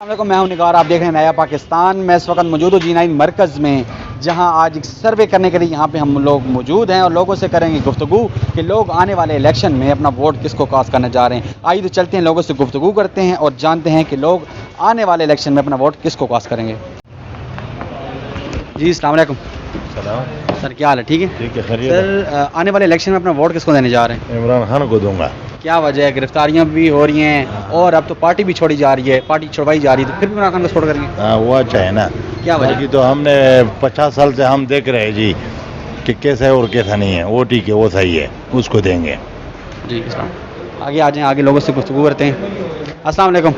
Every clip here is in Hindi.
मैं हूं निगार, आप देख रहे हैं नया पाकिस्तान। मैं इस वक्त मौजूद हूँ G9 मरकज़ में, जहां आज एक सर्वे करने के लिए यहां पे हम लोग मौजूद हैं और लोगों से करेंगे गुफ्तगू कि लोग आने वाले इलेक्शन में अपना वोट किसको कास्ट करने जा रहे हैं। आइए तो चलते हैं, लोगों से गुफ्तगू करते हैं और जानते हैं कि लोग आने वाले इलेक्शन में अपना वोट किसको कास्ट करेंगे। जी अस्सलाम वालेकुम सर, क्या हाल है? ठीक है सर। आने वाले इलेक्शन में अपना वोट किसको देने जा रहे हैं? इमरान खान को दूंगा। क्या वजह है? गिरफ्तारियां भी हो रही हैं और अब तो पार्टी भी छोड़ी जा रही है, पार्टी छुड़वाई जा रही है, तो फिर भी इमरान खान को सपोर्ट करेंगे? हाँ, वो अच्छा है ना। क्या वजह? बाकी तो हमने 50 साल से हम देख रहे हैं जी कि कैसा है और कैसा नहीं है। वो ठीक है, वो सही है, उसको देंगे जी। इस्लाम आगे आ जाएं, आगे लोगों से गुफ्तगू करते हैं। अस्सलाम वालेकुम।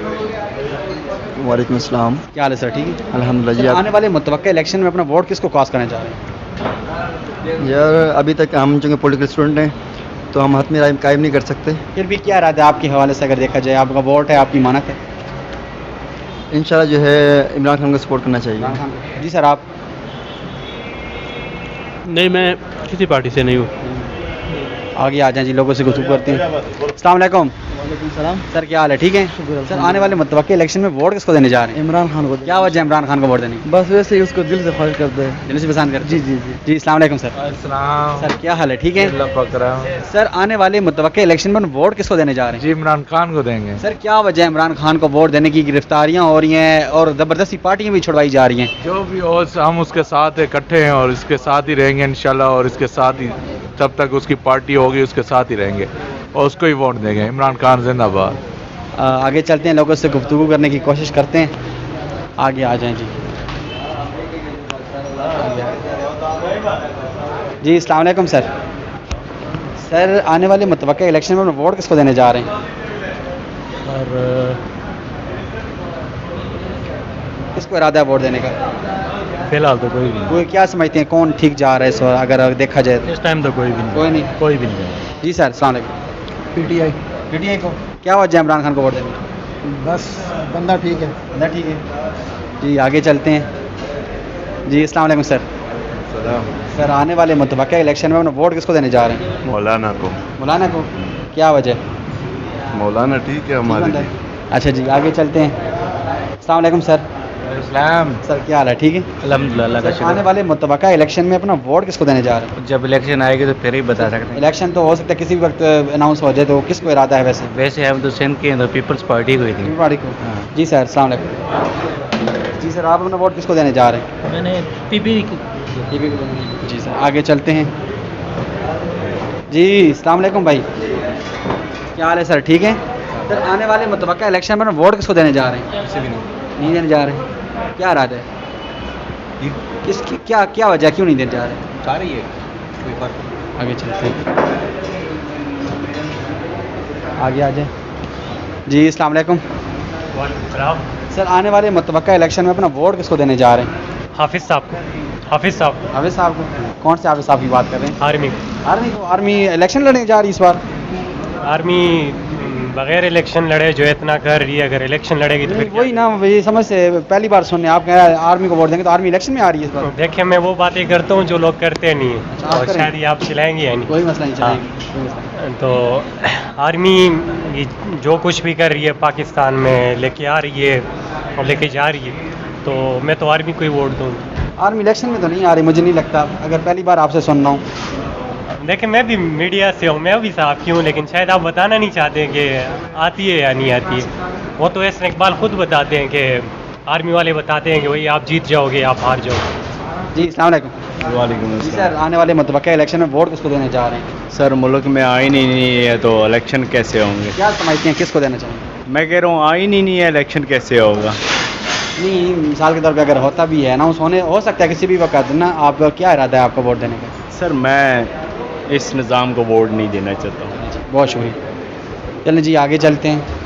वालेकुम अस्सलाम। क्या हाल है सर? ठीक है अल्हम्दुलिल्लाह जी। आने वाले मुतवक्किल इलेक्शन में अपना वोट किसको कास्ट करने जा रहे हैं? यार अभी तक हम चूँकि पॉलिटिकल स्टूडेंट हैं तो हम हतमी राय कायम नहीं कर सकते। फिर भी क्या इरादा है आपके हवाले से, अगर देखा जाए आपका वोट है, आपकी मानत है? इंशाल्लाह जो है इमरान खान को सपोर्ट करना चाहिए। इमरान खान को। जी सर, आप? नहीं, मैं किसी पार्टी से नहीं हूँ। आगे आ जाएं जी, लोगों से गुफ्तगू करते हैं। अस्सलाम वालेकुम सलाम। सर, क्या हाल है? ठीक है सर। आने वाले मुतवक्किल इलेक्शन में वोट किसको देने जा रहे हैं? इमरान खान को। क्या वजह है इमरान खान को वोट देने की? बस वैसे ही उसको दिल से ख्वाहिश करते हैं। दिल से पसंद कर? जी जी जी। जी अस्सलाम वालेकुम सर। सर, क्या हाल है? ठीक है सर। आने वाले मुतवक्किल इलेक्शन में वोट किसको देने जा रहे हैं? जी इमरान खान को देंगे। सर, क्या वजह है इमरान खान को वोट देने की? गिरफ्तारियां हो रही हैं और ज़बरदस्ती पार्टियां भी छुड़वाई जा रही हैं। जो भी हो हम उसके साथ इकट्ठे हैं और इसके साथ ही रहेंगे इंशाल्लाह, और इसके साथ ही जब तक उसकी पार्टी होगी उसके साथ ही रहेंगे और उसको ही वोट देंगे। इमरान खान जिंदाबाद। आगे चलते हैं, लोगों से गुफ्तगू करने की कोशिश करते हैं। आगे आ जाएं जी। जी अस्सलाम वालेकुम सर। सर, आने वाले मुतवक्किल इलेक्शन में वोट किसको देने जा रहे हैं? और किसको इरादा है वोट देने का? फिलहाल तो कोई भी कोई क्या समझते हैं कौन ठीक जा रहा है इस वक्त, अगर देखा जाए तो? नहीं, इस टाइम तो कोई भी नहीं। कोई नहीं। कोई भी नहीं। जी सर, अस्सलाम वालेकुम। पीटीआई। पीटीआई को। क्या वजह है इमरान खान को वोट देने की? बस बंदा ठीक है। बंदा ठीक है। जी आगे चलते हैं। जी अस्सलाम वालेकुम सर। सर, आने वाले मुतवक्किल इलेक्शन में अपना वोट किसको देने जा रहे हैं? मौलाना को। मौलाना को। क्या वजह? मौलाना ठीक है हमारे। अच्छा जी, आगे चलते हैं। अस्सलाम वालेकुम सर। सर, क्या हाल है? ठीक है अल्हम्दुलिल्लाह का सर। आने वाले मुतवक्किल इलेक्शन में अपना वोट किसको देने जा रहे हैं? जब इलेक्शन आएगी तो फिर ही बता सकते हैं। इलेक्शन तो हो सकता है किसी भी वक्त अनाउंस हो जाए, तो किसको इरादा है वैसे? वैसे हम तो सिंध के पीपल्स पार्टी को ही थी। पार्टी को। जी सर, अस्सलाम वालेकुम। जी सर, आप अपना वोट किसको देने जा रहे हैं? मैंने पीपी को। जी सर, आगे चलते हैं। जी अस्सलाम वालेकुम भाई, क्या हाल है सर? ठीक है सर। आने वाले मुतवक्किल इलेक्शन में वोट किसको देने जा रहे हैं? किसी भी नहीं। नहीं देने जा रहे हैं। क्या इरादा है? किसकी क्या क्या वजह, क्यों नहीं देने जा रहे? जा रही है कोई फर्क। आगे चलते हैं, आगे आ जाए। जी अस्सलाम वालेकुम सर। आने वाले मुतवक्किल इलेक्शन में अपना वोट किसको देने जा रहे हैं? हाफिज साहब को। हाफिज साहब। हाफिज साहब को। कौन से हाफिज साहब की बात कर रहे हैं? आर्मी। आर्मी को। आर्मी इलेक्शन लड़ने जा रही इस बार? आर्मी बगैर इलेक्शन लड़े जो इतना कर रही है, अगर इलेक्शन लड़ेगी तो फिर वही ना, ये समझ से पहली बार सुनने आप कह रहे हैं आर्मी को वोट देंगे, तो आर्मी इलेक्शन में आ रही है इस बार? देखिए, मैं वो बातें करता हूँ जो लोग करते नहीं हैं। अच्छा, आप और करें? शायद ये आप चलाएंगे या नहीं। कोई मसला नहीं, हाँ। चलेगी, कोई मसला नहीं। तो आर्मी ये जो कुछ भी कर रही है पाकिस्तान में, लेके आ रही है और लेके जा रही है, तो मैं तो आर्मी को ही वोट दूँ। आर्मी इलेक्शन में तो नहीं आ रही, मुझे नहीं लगता, अगर पहली बार आपसे सुन रहा हूँ। देखिए, मैं भी मीडिया से हूँ, मैं भी साफ क्यों, लेकिन शायद आप बताना नहीं चाहते हैं कि आती है या नहीं आती है। वो तो ऐसे इकबाल खुद बताते हैं कि आर्मी वाले बताते हैं कि वही आप जीत जाओगे, आप हार जाओगे। जी अस्सलाम वालेकुम। वालेकुम जी सर, आने वाले मुतवक्किल इलेक्शन में वोट किसको देने जा रहे हैं? सर, मुल्क में आइन ही नहीं है तो इलेक्शन कैसे होंगे? क्या समझते हैं किसको देना चाहेंगे? मैं कह रहा हूँ आइन ही नहीं है, इलेक्शन कैसे होगा? नहीं, मिसाल के तौर पर अगर होता भी है अनाउंस होने हो सकता है किसी भी वक्त ना, आप क्या इरादा है आपका वोट देने का? सर, मैं इस निज़ाम को वोट नहीं देना चाहता हूँ। बहुत शुक्रिया। चलें जी, आगे चलते हैं।